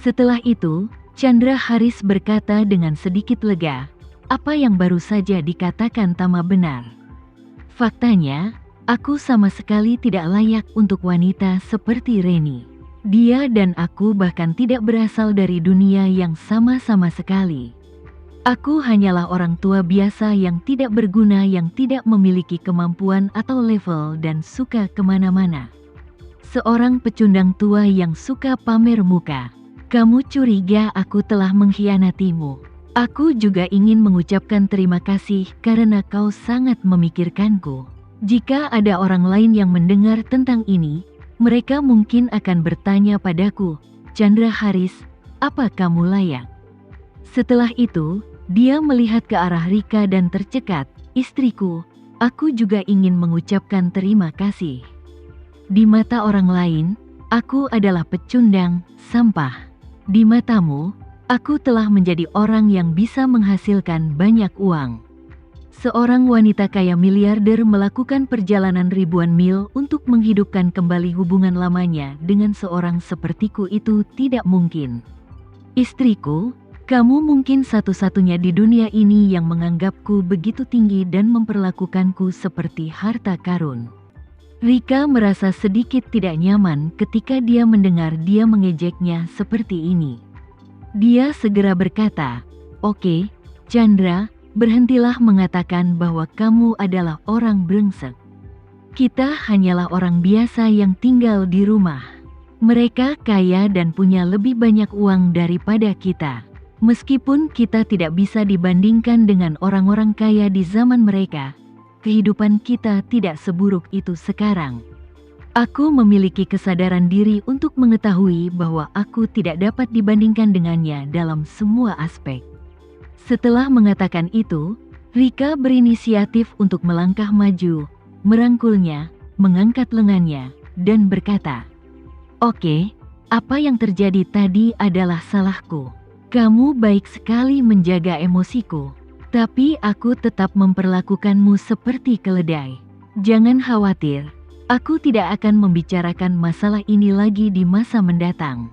Setelah itu, Chandra Haris berkata dengan sedikit lega, apa yang baru saja dikatakan Tama benar. Faktanya, aku sama sekali tidak layak untuk wanita seperti Reni. Dia dan aku bahkan tidak berasal dari dunia yang sama-sama sekali. Aku hanyalah orang tua biasa yang tidak berguna, yang tidak memiliki kemampuan atau level dan suka kemana-mana. Seorang pecundang tua yang suka pamer muka. Kamu curiga aku telah mengkhianatimu. Aku juga ingin mengucapkan terima kasih karena kau sangat memikirkanku. Jika ada orang lain yang mendengar tentang ini, mereka mungkin akan bertanya padaku, Chandra Haris, apa kamu layak? Setelah itu, dia melihat ke arah Rika dan tercekat, istriku, aku juga ingin mengucapkan terima kasih. Di mata orang lain, aku adalah pecundang, sampah. Di matamu, aku telah menjadi orang yang bisa menghasilkan banyak uang. Seorang wanita kaya miliarder melakukan perjalanan ribuan mil untuk menghidupkan kembali hubungan lamanya dengan seorang sepertiku itu tidak mungkin. Istriku, kamu mungkin satu-satunya di dunia ini yang menganggapku begitu tinggi dan memperlakukanku seperti harta karun. Rika merasa sedikit tidak nyaman ketika dia mendengar dia mengejeknya seperti ini. Dia segera berkata, "Oke, Chandra, berhentilah mengatakan bahwa kamu adalah orang brengsek. Kita hanyalah orang biasa yang tinggal di rumah. Mereka kaya dan punya lebih banyak uang daripada kita. Meskipun kita tidak bisa dibandingkan dengan orang-orang kaya di zaman mereka, kehidupan kita tidak seburuk itu sekarang. Aku memiliki kesadaran diri untuk mengetahui bahwa aku tidak dapat dibandingkan dengannya dalam semua aspek." Setelah mengatakan itu, Rika berinisiatif untuk melangkah maju, merangkulnya, mengangkat lengannya, dan berkata, "Oke, apa yang terjadi tadi adalah salahku. Kamu baik sekali menjaga emosiku. Tapi aku tetap memperlakukanmu seperti keledai. Jangan khawatir, aku tidak akan membicarakan masalah ini lagi di masa mendatang.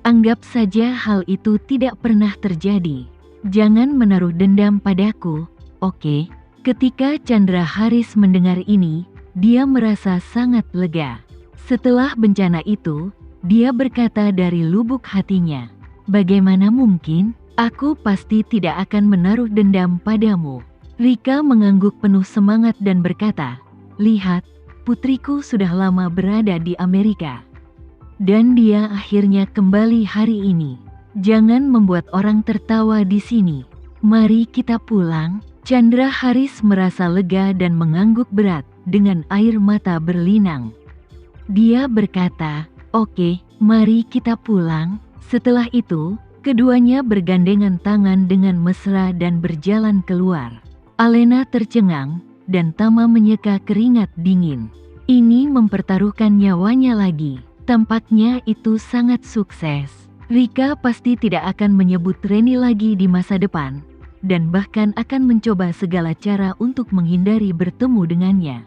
Anggap saja hal itu tidak pernah terjadi. Jangan menaruh dendam padaku, oke?" Ketika Chandra Haris mendengar ini, dia merasa sangat lega. Setelah bencana itu, dia berkata dari lubuk hatinya, "Bagaimana mungkin? Aku pasti tidak akan menaruh dendam padamu." Rika mengangguk penuh semangat dan berkata, "Lihat, putriku sudah lama berada di Amerika. Dan dia akhirnya kembali hari ini. Jangan membuat orang tertawa di sini. Mari kita pulang." Chandra Haris merasa lega dan mengangguk berat dengan air mata berlinang. Dia berkata, "Oke, mari kita pulang." Setelah itu, keduanya bergandengan tangan dengan mesra dan berjalan keluar. Alena tercengang, dan Tama menyeka keringat dingin. Ini mempertaruhkan nyawanya lagi. Tampaknya itu sangat sukses. Rika pasti tidak akan menyebut Reni lagi di masa depan, dan bahkan akan mencoba segala cara untuk menghindari bertemu dengannya.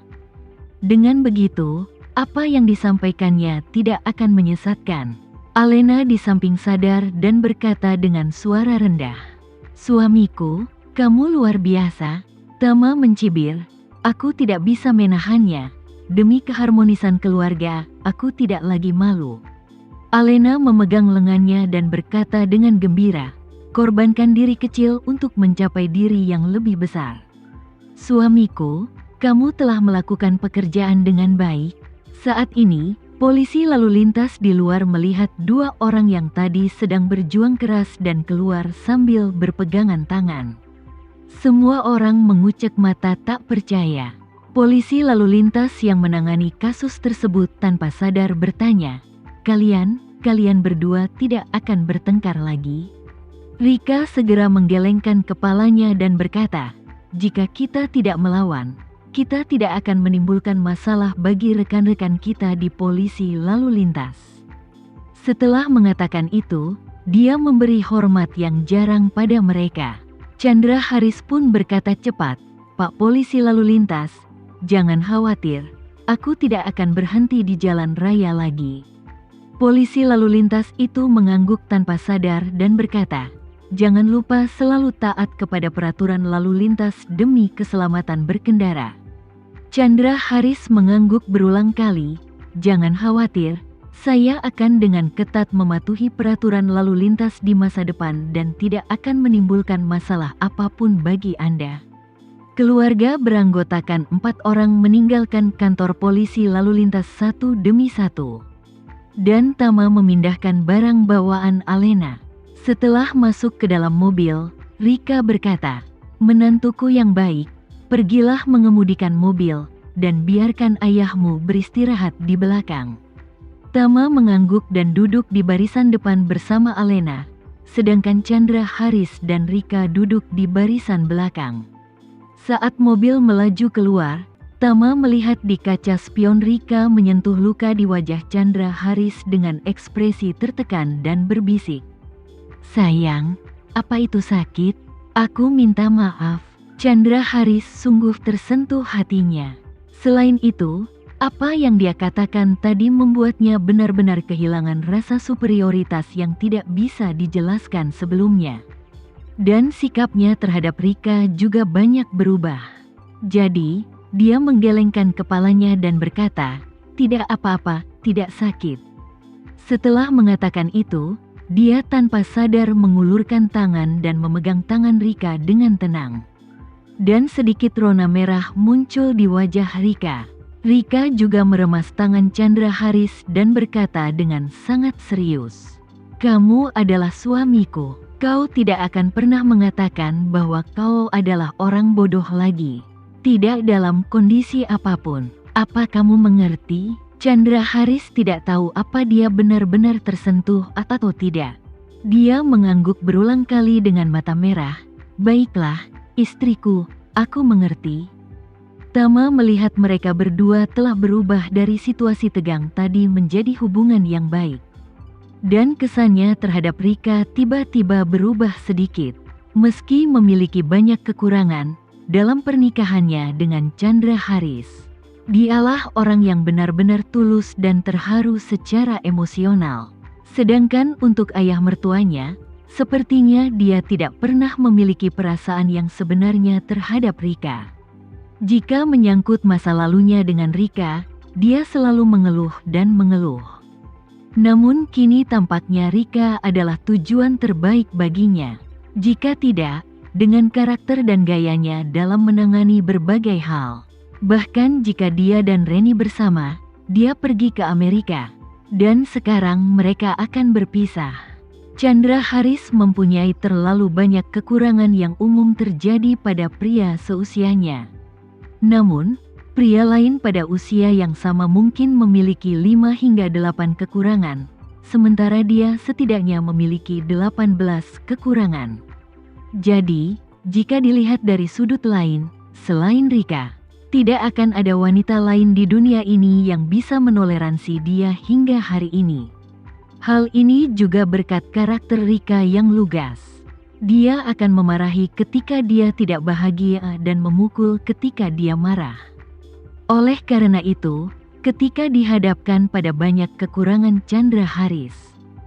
Dengan begitu, apa yang disampaikannya tidak akan menyesatkan. Alena di samping sadar dan berkata dengan suara rendah, "Suamiku, kamu luar biasa." Tama mencibir, "Aku tidak bisa menahannya. Demi keharmonisan keluarga, aku tidak lagi malu." Alena memegang lengannya dan berkata dengan gembira, "Korbankan diri kecil untuk mencapai diri yang lebih besar. Suamiku, kamu telah melakukan pekerjaan dengan baik." Saat ini, polisi lalu lintas di luar melihat dua orang yang tadi sedang berjuang keras dan keluar sambil berpegangan tangan. Semua orang mengucek mata tak percaya. Polisi lalu lintas yang menangani kasus tersebut tanpa sadar bertanya, Kalian berdua tidak akan bertengkar lagi?" Rika segera menggelengkan kepalanya dan berkata, "Jika kita tidak melawan, kita tidak akan menimbulkan masalah bagi rekan-rekan kita di polisi lalu lintas." Setelah mengatakan itu, dia memberi hormat yang jarang pada mereka. Chandra Haris pun berkata cepat, "Pak polisi lalu lintas, jangan khawatir, aku tidak akan berhenti di jalan raya lagi." Polisi lalu lintas itu mengangguk tanpa sadar dan berkata, "Jangan lupa selalu taat kepada peraturan lalu lintas demi keselamatan berkendara." Chandra Haris mengangguk berulang kali, "Jangan khawatir, saya akan dengan ketat mematuhi peraturan lalu lintas di masa depan dan tidak akan menimbulkan masalah apapun bagi Anda." Keluarga beranggotakan 4 orang meninggalkan kantor polisi lalu lintas satu demi satu. Dan Tama memindahkan barang bawaan Alena. Setelah masuk ke dalam mobil, Rika berkata, "Menantuku yang baik, pergilah mengemudikan mobil, dan biarkan ayahmu beristirahat di belakang." Tama mengangguk dan duduk di barisan depan bersama Alena, sedangkan Chandra Haris dan Rika duduk di barisan belakang. Saat mobil melaju keluar, Tama melihat di kaca spion Rika menyentuh luka di wajah Chandra Haris dengan ekspresi tertekan dan berbisik, "Sayang, apa itu sakit? Aku minta maaf." Chandra Haris sungguh tersentuh hatinya. Selain itu, apa yang dia katakan tadi membuatnya benar-benar kehilangan rasa superioritas yang tidak bisa dijelaskan sebelumnya. Dan sikapnya terhadap Rika juga banyak berubah. Jadi, dia menggelengkan kepalanya dan berkata, "Tidak apa-apa, tidak sakit." Setelah mengatakan itu, dia tanpa sadar mengulurkan tangan dan memegang tangan Rika dengan tenang. Dan sedikit rona merah muncul di wajah Rika. Rika juga meremas tangan Chandra Haris dan berkata dengan sangat serius, "Kamu adalah suamiku. Kau tidak akan pernah mengatakan bahwa kau adalah orang bodoh lagi. Tidak dalam kondisi apapun. Apa kamu mengerti?" Chandra Haris tidak tahu apa dia benar-benar tersentuh atau tidak. Dia mengangguk berulang kali dengan mata merah. "Baiklah, istriku, aku mengerti." Tama melihat mereka berdua telah berubah dari situasi tegang tadi menjadi hubungan yang baik. Dan kesannya terhadap Rika tiba-tiba berubah sedikit. Meski memiliki banyak kekurangan dalam pernikahannya dengan Chandra Haris, dialah orang yang benar-benar tulus dan terharu secara emosional. Sedangkan untuk ayah mertuanya, sepertinya dia tidak pernah memiliki perasaan yang sebenarnya terhadap Rika. Jika menyangkut masa lalunya dengan Rika, dia selalu mengeluh dan mengeluh. Namun kini tampaknya Rika adalah tujuan terbaik baginya. Jika tidak, dengan karakter dan gayanya dalam menangani berbagai hal. Bahkan jika dia dan Reni bersama, dia pergi ke Amerika. Dan sekarang mereka akan berpisah. Chandra Haris mempunyai terlalu banyak kekurangan yang umum terjadi pada pria seusianya. Namun, pria lain pada usia yang sama mungkin memiliki 5 hingga 8 kekurangan, sementara dia setidaknya memiliki 18 kekurangan. Jadi, jika dilihat dari sudut lain, selain Rika, tidak akan ada wanita lain di dunia ini yang bisa menoleransi dia hingga hari ini. Hal ini juga berkat karakter Rika yang lugas. Dia akan memarahi ketika dia tidak bahagia dan memukul ketika dia marah. Oleh karena itu, ketika dihadapkan pada banyak kekurangan Chandra Haris,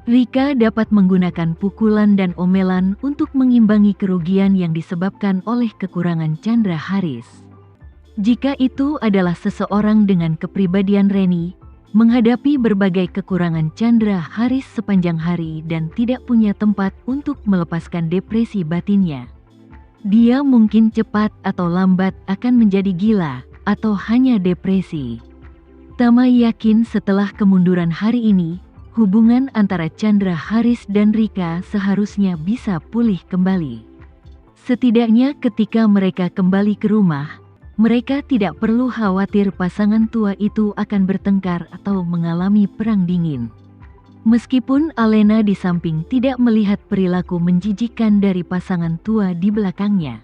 Rika dapat menggunakan pukulan dan omelan untuk mengimbangi kerugian yang disebabkan oleh kekurangan Chandra Haris. Jika itu adalah seseorang dengan kepribadian Reni, menghadapi berbagai kekurangan Chandra Haris sepanjang hari dan tidak punya tempat untuk melepaskan depresi batinnya, dia mungkin cepat atau lambat akan menjadi gila atau hanya depresi. Tama yakin setelah kemunduran hari ini, hubungan antara Chandra Haris dan Rika seharusnya bisa pulih kembali. Setidaknya ketika mereka kembali ke rumah, mereka tidak perlu khawatir pasangan tua itu akan bertengkar atau mengalami perang dingin. Meskipun Alena di samping tidak melihat perilaku menjijikkan dari pasangan tua di belakangnya,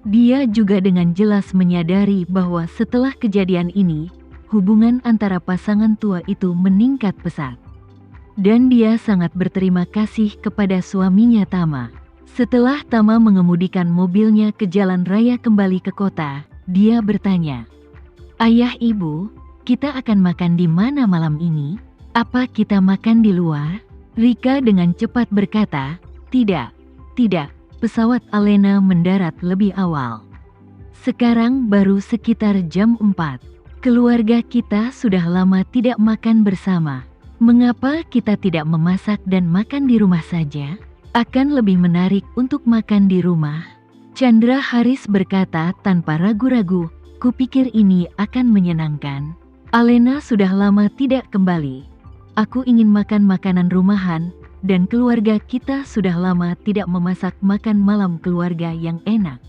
dia juga dengan jelas menyadari bahwa setelah kejadian ini, hubungan antara pasangan tua itu meningkat pesat. Dan dia sangat berterima kasih kepada suaminya Tama. Setelah Tama mengemudikan mobilnya ke jalan raya kembali ke kota, dia bertanya, "Ayah, Ibu, kita akan makan di mana malam ini?" Apa kita makan di luar? Rika dengan cepat berkata, tidak, tidak. Pesawat Alena mendarat lebih awal. Sekarang baru sekitar jam 4. Keluarga kita sudah lama tidak makan bersama. Mengapa kita tidak memasak dan makan di rumah saja? Akan lebih menarik untuk makan di rumah. Chandra Haris berkata tanpa ragu-ragu, kupikir ini akan menyenangkan. Alena sudah lama tidak kembali. Aku ingin makan makanan rumahan, dan keluarga kita sudah lama tidak memasak makan malam keluarga yang enak.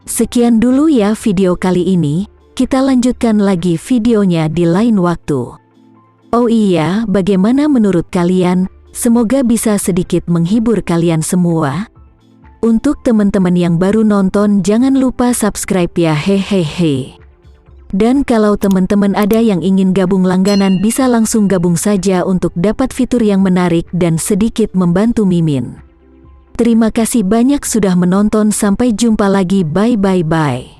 Sekian dulu ya video kali ini, kita lanjutkan lagi videonya di lain waktu. Oh iya, bagaimana menurut kalian? Semoga bisa sedikit menghibur kalian semua. Untuk teman-teman yang baru nonton jangan lupa subscribe ya hehehe. Dan kalau teman-teman ada yang ingin gabung langganan bisa langsung gabung saja untuk dapat fitur yang menarik dan sedikit membantu Mimin. Terima kasih banyak sudah menonton, sampai jumpa lagi, bye bye bye.